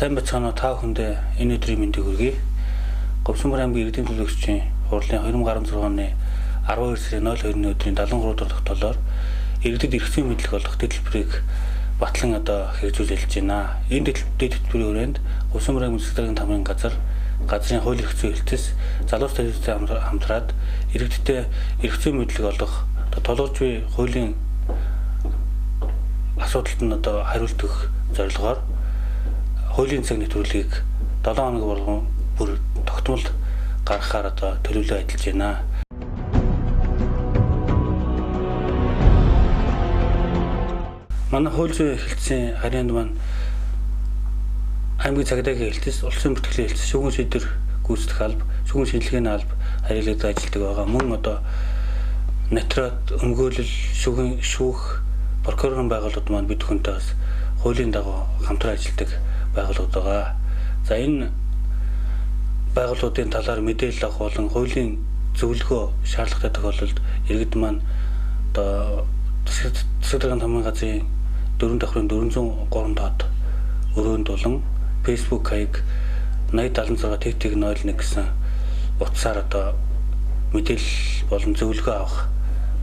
Сайн бацгаана та бүхэндээ энэ өдрийн мэндийг хүргэе. Говьсонбор аймгийн иргэдийн төлөөлөгчийн хурлын 2016 оны 12 сарын 02-ны өдрийн 73 дахь тогтоолоор иргэдэд эрх зүйн мэдлэг олох төлбөрийг батлан хэрэгжүүлж ялж байна. Энэ төлбөрийн хүрээнд Говьсонбор аймгийн засгийн тамирын газрын хууль эрх зүйн хэлтс залуус төлөвлөлтөй хамтраад иргэдтэй эрх зүйн мэдлэг олох толгойч буй хуулийн асуудалд нь хариулт өгөх зорилгоор хуулийн цаг нэвтрүүлгийг 7 хоног болгон бүр тогтмол гаргахаар төлөвлөлөө ажиллаж байна. Манай хууль зүйн хэлтсийн харьяанд маань аймгийн цагдаагийн хэлтс, улсын бүртгэлийн хэлтс, шүүгэн шийдвэр гүйцэтгэх алба, шүүгэн шинжилгээний алба харьяалагдаж ажилладаг байгаа. Мөн натрат өмгөөлөл шүүх прокурорын байгууллагууд маань бид бүхэнтэйс хуулийн дагуу хамтран ажилладаг байгууллагууд байгаа. За энэ байгууллагуудын талаар мэдээлэл авах болон хуулийн зөвлөгөө шаардлагатай тохиолдолд иргэд маань засгийн тамирын газрын 4 давхрын 403 доод өрөөнд болон Facebook хаяг 8076 тэг 01 гэсэн утсаар мэдээлэл болон зөвлөгөө авах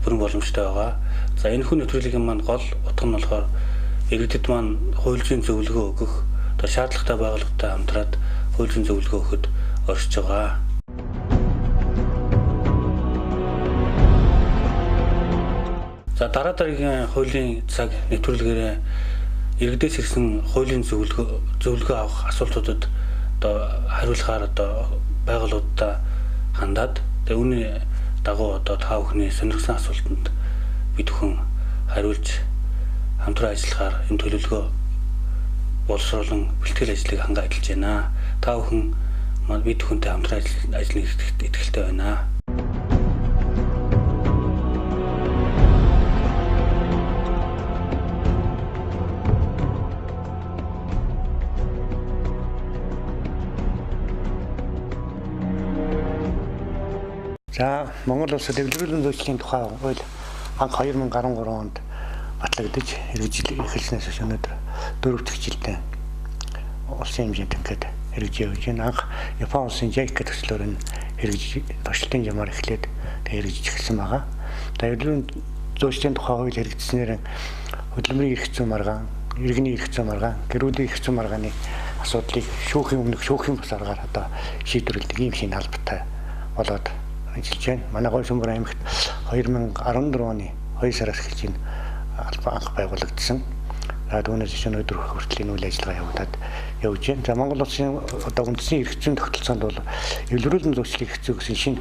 бүрэн боломжтой байгаа. За энэ хүн нэвтрүүлгийн маань гол утга нь болохоор иргэдэд маань хууль зүйн зөвлөгөө өгөх, шаардлагатай байгууллагатай хамтраад хууль зүйн зөвлөгөө өгөхөд оршиж байгаа. За дараагийн хуулийн цаг нэвтрүүлгээрээ иргэдээс ирсэн хуулийн зөвлөгөө авах асуултуудад хариулахаар байгууллагуудаа хандаад үүний дагуу та бүхний сонирхсан асуултанд бид бүхэн хариулж хамтран ажиллахаар энэ төлөвлөгөө боловсруулан бэлтгэл ажлыг ханган ажиллаж байна. Та бүхэн бид бүхэнтэй хамтран ажиллах итгэлтэй байна. За Монгол улсад эвлэрүүлэн зүйчлийн тухай хууль анх 2013 онд батлагдаж хэрэгжил эхэлснээс хойш өнөөдөр 4 дахь жилдээ улсын хэмжээнд ингээд хэрэгжиж явж байна. Анх Япон улсын JICA төслөөр нь туршилтын жамаар эхлээд хэрэгжиж эхэлсэн байгаа. Эвлэрүүлэн зүйчлийн тухай хууль хэрэгжснээр хөдөлмөрийн эрх зүйн маргаан, иргэний эрх зүйн маргаан, гэр бүлийн эрх зүйн маргааны асуудлыг шүүхийн бус аргаар шийдвэрлэдэг ийм шинэ албатай болоод ажиллаж байна. Манай Говьсонбор аймагт 2014 оны 2 сараас эхэлж энэ албан анх байгуулагдсан. Түүнээс өнөөдөр хүртэл энэ үйл ажиллагаа явагдаад явж байна. За Монгол улсын үндэсний эрх зүйн тогтолцоонд бол эвлэрүүлэн зүйчлийн эрх зүй гэсэн шинэ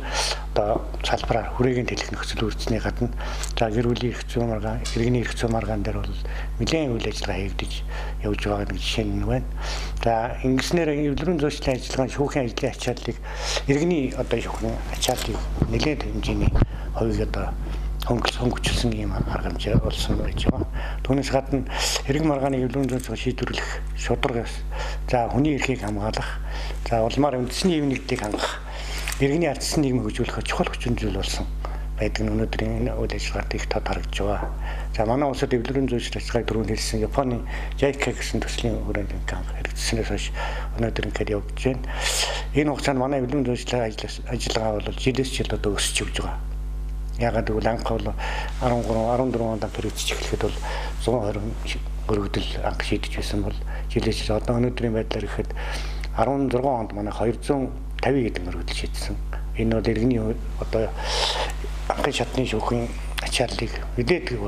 салбараар хүрээгийн тэлэх нөхцөл үүсгэсний гадна гэр бүлийн эрх зүйн маргаан, иргэний эрх зүйн маргаан дээр бол нэлээд үйл ажиллагаа хийгдэж явж байгаа нэг жишээ нь байна. За ингэснээр эвлэрүүлэн зүйчлийн ажиллагааны шүүхийн ажлын ачааллыг иргэний шүүхийн ачааллыг нэлээд хэмжээний хувийг хөнгөчлсөн ийм арга хэмжээ болсон байж байгаа. Түүнээс гадна эрг маргааны эвлэрүүлэн зүйчийг шийдвэрлэх шударгаас хүний эрхийг хамгаалах, улмаар үндэсний хэв нэгдийг хангах, иргэний ардчсан нийгмийг хөгжүүлэх чухал хүчин зүйл болсон байдаг нь өнөөдрийн үйл ажиллагаарт их тод харагдж байгаа. За манай улсад эвлэрүүлэн зүйчлийн ажиллагааг дөрөв хэлсэн Японы JICA гэсэн төслийн хүрээнд хэрэгжснээс хойш өнөөдөр ингээд явагдаж байна. Энэ хугацаанд манай эвлэрүүлэн зүйчлийн ажиллагаа бол жилээс жил өсөж явж байгаа. Ягаад гэвэл анх бол 14 онд хэрэгжиж эхлэхэд бол 120 өргөдөл анх шийдэж байсан бол жилээс жил өнөөдрийн байдлаар ихэд 16 онд манай 250 хэдэн өргөдөл шийдсэн. Энэ бол иргэний анхны шатны шүүхийн ачааллыг мэдээд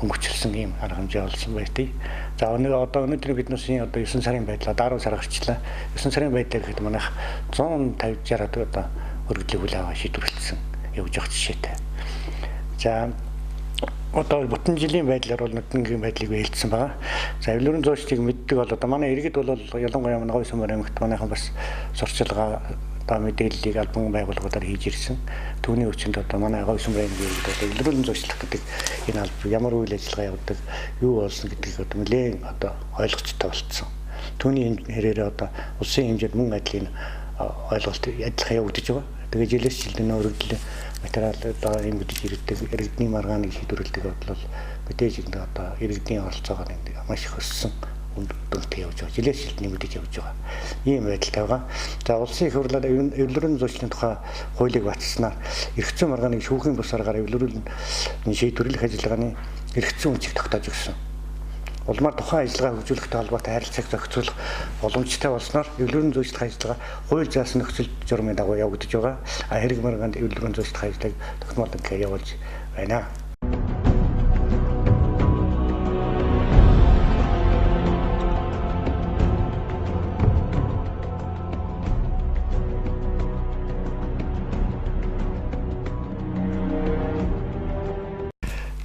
хөнгөчлсөн ийм арга хэмжээ болсон байдаг. За өнөөдөр бидний 9 сарын байдлаа 10 сар гарчлаа. 9 сарын байдлаар гэхэд манайх 150-60 өргөдлийг хүлээн аваад шийдвэрлсэн явж байгаа жишээтэй. За бүтэн жилийн байдлаар бол нүднгийн байдлыг биелсэн байгаа. За эвлэрүүлэн зүйчдийг мэддэг бол манай иргэд бол ялангуяа манай Говьсонбор аймагт манайхан бас сурчлагаа мэдээллийг албан байгууллагуудаар хийж ирсэн. Түүний хүчинд манай Говьсонбор аймгийн иргэд эвлэрүүлэн зүйчлэх гэдэг энэ албан ямар үйл ажиллагаа явуулдаг, юу болсон гэдгийг нэлээд ойлгочтой болцсон. Түүний хэрээр улсын хэмжээнд мөн адилын ойлголт ажиллагаа явагдаж байгаа. Тэгээ жилээс жилд өргөдөл материал ингэж иргэдэг иргэдний маргааныг шийдвэрлэдэг бол мэдээж иргэдийн оролцоогоор маш их өссөн дүнтэй явж байгаа. Жилээс жилд нэмэгдэж явж байгаа. Ийм байдалтай байгаа. За улсын их хурлаар эвлэрэн зүйчлийн тухай хуулийг баталснаар эрх зүйн маргааныг шүүхийн бус аргаар эвлэрүүлэн шийдвэрлэх ажиллагааны эрх зүйн үнцийг тогтоож өгсөн. Улмаар тухайн ажиллагаа хөгжүүлэхтэй холбоотой харилцааг зохицуулах боломжтой болсноор эвлэрэн зүйчлэх ажиллагаа хууль заасан нөхцөл журмын дагуу явагдаж байгаа. Хэрэг маргаанд эвлэрэн зүйчлэх ажиллагааг тогтмол ингээ явуулж байна.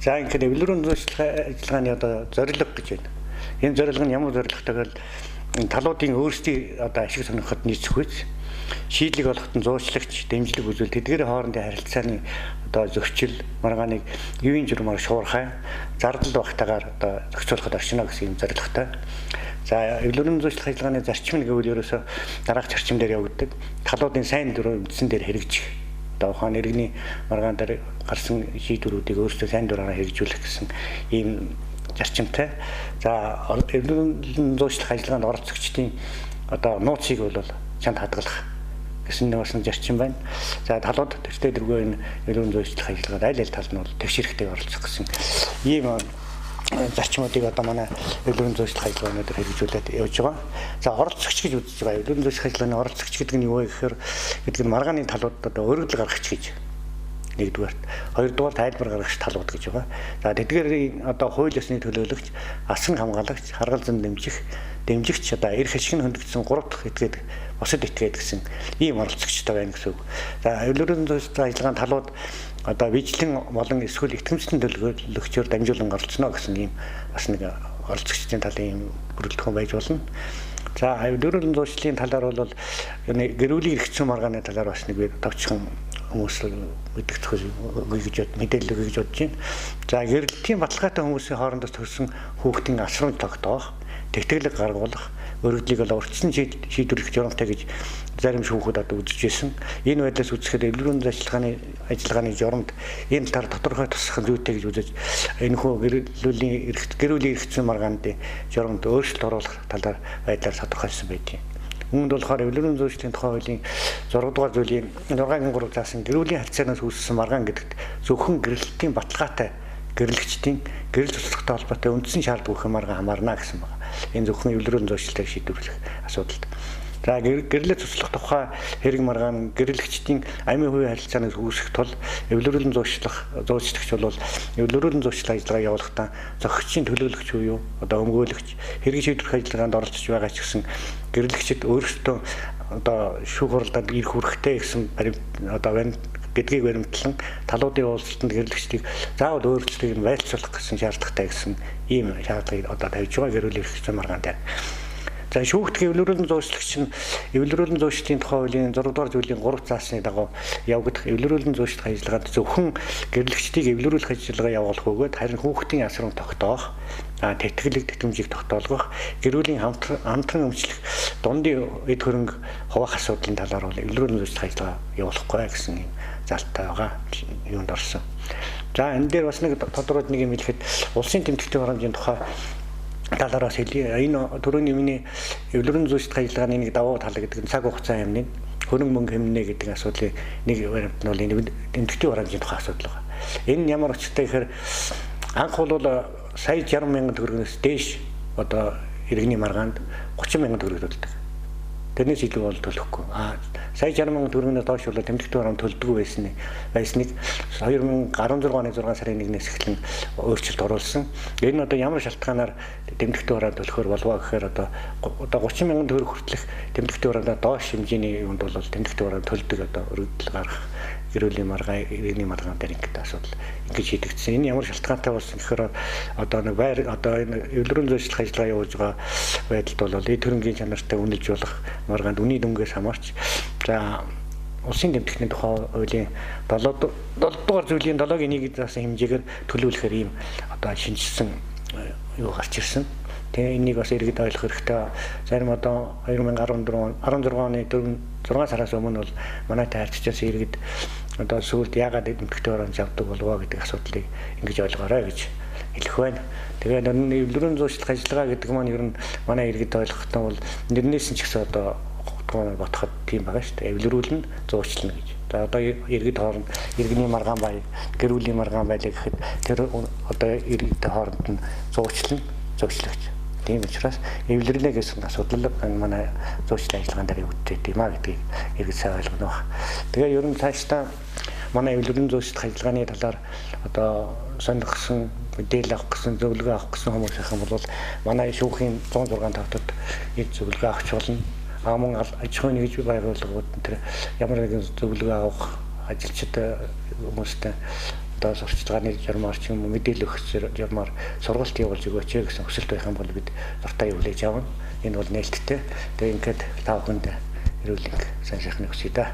За ингээд эвлэрэн зүйчлэх ажиллагааны одоо зорилго гэж байна. Энэ зорилго нь ямар зорилготой гэвэл талуудын өөрсдийн одоо ашиг сонирхоход нийцэх үз шийдлийг олоход нь зуучлагч, дэмжлэг үзүүл тэдгээрийн хоорондын харилцааны одоо зөрчил маргааныг юуийн журмаар шуурхай зардал багтаагаар одоо зохицуулахад орчино гэсэн юм зорилготой. За эвлэрэн зүйчлэх ажиллагааны зарчим нь гэвэл ерөөсө дараах зарчим дээр явагддаг. Талуудын сайн дурын үндсэн дээр хэрэгжих. Одоо ухааны иргэний маргаан дээр гарсан шийдвэрүүдийг өөрсдөө сайн дураараа хэрэгжүүлэх гэсэн ийм зарчимтай. За эвлэрэн зүйчлэх ажиллагаанд оролцогчдын одоо нууцыг бол чанд хадгалах гэсэн нэг бас зарчим байна. За талууд төстэй дөрвөө энэ эвлэрэн зүйчлэх ажиллагаанд аль аль тал нь бол төвшөрхтэй оролцох гэсэн ийм зарчмуудыг одоо манай эвлэрэн зүйчлэх ажиллагаанууд хэрэгжүүлээд явж байгаа. За оролцогч гэж үзэж байгаа. Эвлэрэн зүйчлэх ажиллагааны оролцогч гэдэг нь юу вэ гэхээр гэдэг нь маргааны талуудад одоо өргөдөл гаргагч гэж нэгдүгээр, хоёрдугаар тайлбар гаргагч талууд гэж байгаа. За тэдгээр одоо хууль ёсны төлөөлөгч, асан хамгаалагч, харгал зам дэмжигч одоо эрх ашиг нь хөндөгдсөн 3 дахь этгээд босод этгээд гэсэн ийм оролцогчтой байна гэсэн үг. За эвлэрэн зүйчлэх ажиллагааны талууд одоо вижлэн болон эсвэл итгэмжтэн төлөөлөгчөөр дамжуулан оролцоно гэсэн ийм бас нэг оролцогчдын талын ийм бүрэлдэхүүн байж болно. За эвлэрэн зүйчлийн талаар бол гэрүүлийн эрх зүйн маргааны талаар бас нэг товчхон хүмүүс мэддэг гэж мэдээлэл өгье гэж бодож байна. За гэрэлтийн баталгаатай хүмүүсийн хоорондоо төрсэн хүүхдийн асрамж тогтоох, тэтгэлэг гаргуулах, өргөдлийг бол урьдчилан шийдвэрлэх журамтай гэж зарим шүүхүүд одоо үзэж ирсэн. Энэ байдлаас үзэхэд эвлэрэн ажиллагааны журамд энэ тал тодорхой тусах зүйтэй гэж үзэж энэ хүү гэрүүлийн эрх зүйн маргаанд журамд өөрчлөлт оруулах талаар байдлаар тодорхойлсон байдгийг. Үүнд болохоор эвлэрэн зүйчлийн тухай хуулийн 6 дугаар зүйлийн 6-гийн 3 заасан гэрүүлийн харьцаанаас үүссэн маргаан гэдэгт зөвхөн гэрэлтийн баталгаатай гэрлэгчдийн гэрэл цуцлахтай холбоотой үндсэн шаардлагын маргаан хамаарна гэсэн байна. Энэ зөвхөн эвлэрэн зүйчлэлийг шийдвэрлэх асуудалд. За гэрлэлт цуцлах тухай хэрэг маргаан гэрлэгчдийн амийн хувийн харилцаанаас үүсэх тул эвлэрэн зүйчлагч бол эвлэрэн зүйчлэх ажиллагаа явуулахдаа зохицчийн төлөөлөгч буюу одоо өмгөөлөгч хэрэг шийдвэрлэх ажиллагаанд оролцож байгаа ч гэсэн гэрлэгчид өөрсдөө одоо шүүх хуралдаанд ирэх хүрэхтэй гэсэн одоо байна гэдгийг баримтлан талуудын уулзалтанд гэрлэгчдийг заавал өөрчлөлтийг нь байлцуулах гэсэн шаардлагатай гэсэн ийм шаардлагыг одоо тавьж байгаа гэрүүлийн эрх зүйн маргаан дээр. За шүүгдэх эвлэрэн зүйчлэгч нь эвлэрэн зүйчлийн тухай хуулийн 6 дугаар зүйлийн 3 заасны дагуу явагдах эвлэрэн зүйчлэх ажиллагаанд зөвхөн гэрлэгчдийг эвлэрүүлэх ажиллагаа явуулах бөгөөд харин хүүхдийн асрам тогтоох, тэтгэлэг тэтгэмжийг тогтоолгох, гэрүүлийн хамтран өмчлөх, дундын эд хөрөнгө хуваах асуудлын талаар бол эвлэрэн зүйчлэх ажиллагаа явуулахгүй гэсэн юм залттай байгаа юунд орсон. За энэ дээр бас нэг тодорхой нэг юм хэлэхэд улсын тэмдэгтийн хурамжийн тухай талаараас хэлье. Энэ түрүүний миний эвлэрэн зүйчлэх ажиллагааны нэг давуу тал гэдэг нь цаг хугацаа хэмнэн хөрөнгө мөнгө хэмнэ гэдэг асуудлын нэг баримт нь бол энэ тэмдэгтийн хурамжийн тухай асуудал байна. Энэ ямар очтой гэхээр анх бол сая 60 мянган төгрөгөөс дээш одоо иргэний маргаанд 30 мянган төгрөг төлдөг. Тэрнээс илүү бол төлөхгүй. Сая 60 мянган төгрөгнөөс доош бол тэмдэгтийн хурамд төлдөг байсныг 2016 оны 6 сарын 1-ээс эхлэн өөрчлөлт оруулсан. Энэ нь одоо ямар шалтгаанаар тэмдэгтийн хурамд төлөхөр болов гэхээр одоо 30 мянган төгрөг хүртэлх тэмдэгтийн хурамдаа доош хэмжээний юунд бол тэмдэгтийн хурамд төлдөг одоо өргөдөл гаргах гэрүүлийн маргаан иргэний маргаан дээр ингээд асуудал ингэж шийдэгдсэн. Энэ ямар шалтгаантай болсон гэхээр одоо нэг байр одоо энэ эвлэрэн зүйчлэх ажиллагаа явуулж байгаа байдалд бол эд хөрөнгийн чанартай үнэлж болох маргаанд үний дүнгээс хамаарч за улсын тэмдэгтийн тухай хуулийн 7 дугаар зүйлийн 7-гийн 1-ийг заасан хэмжээгээр төлөвлөхөр ийм одоо шинжилсэн юу гарч ирсэн. Тэгээ энийг бас иргэд ойлгох хэрэгтэй. Зарим одоо 2016 оны 6 сараас өмнө бол манайтай харьцаж иргэд одоо сүүлд яагаад тэмдэгтийн хурамд явдаг болов гэдэг асуудлыг ингэж ойлгоорой гэж хэлэх байна. Тэгээд эвлэрийн зуучлах ажиллагаа гэдэг маань ер нь манай иргэд ойлгохтой бол нэрнээс нь ч гэсэн одоо бодоход тийм байгаа шүү дээ. Эвлэрүүлнэ, зуучлна гэж. За одоо иргэд хооронд иргэний маргаан бай, гэр бүлийн маргаан байлаа гэхэд тэр одоо иргэд хооронд нь зуучлна, зөөчлөгч. Тийм учраас эвлэрлээ гэсэн асуудал манай зуучлалын ажиллагаан дээр үүдтэй тийм аа гэдгийг иргэд сайн ойлгоно баг. Тэгээ ер нь цаашдаа манай эвлэрийн зуучлах ажиллагааны талаар одоо сонирхсан мэдээлэл авах гэсэн, зөвлөгөө авах гэсэн хүмүүс их юм бол манай шүүхийн 106 тавтад нэг зөвлөгөө авч болно. Аман аж ахуйн нэгж байгууллагууд тэр ямар нэгэн зөвлөгөө авах ажилчид хүмүүстэй одоо сурчлагын журмаар ч юм уу мэдээлэл өгөх журмаар сургалт явуулж өгөөч гэсэн хүсэлт байх юм бол бид дуртай явуулж явна. Энэ бол нээлттэй. Тэгээ ингээд тав хүнд эрүүлэг сайн сайхныг хүсье да.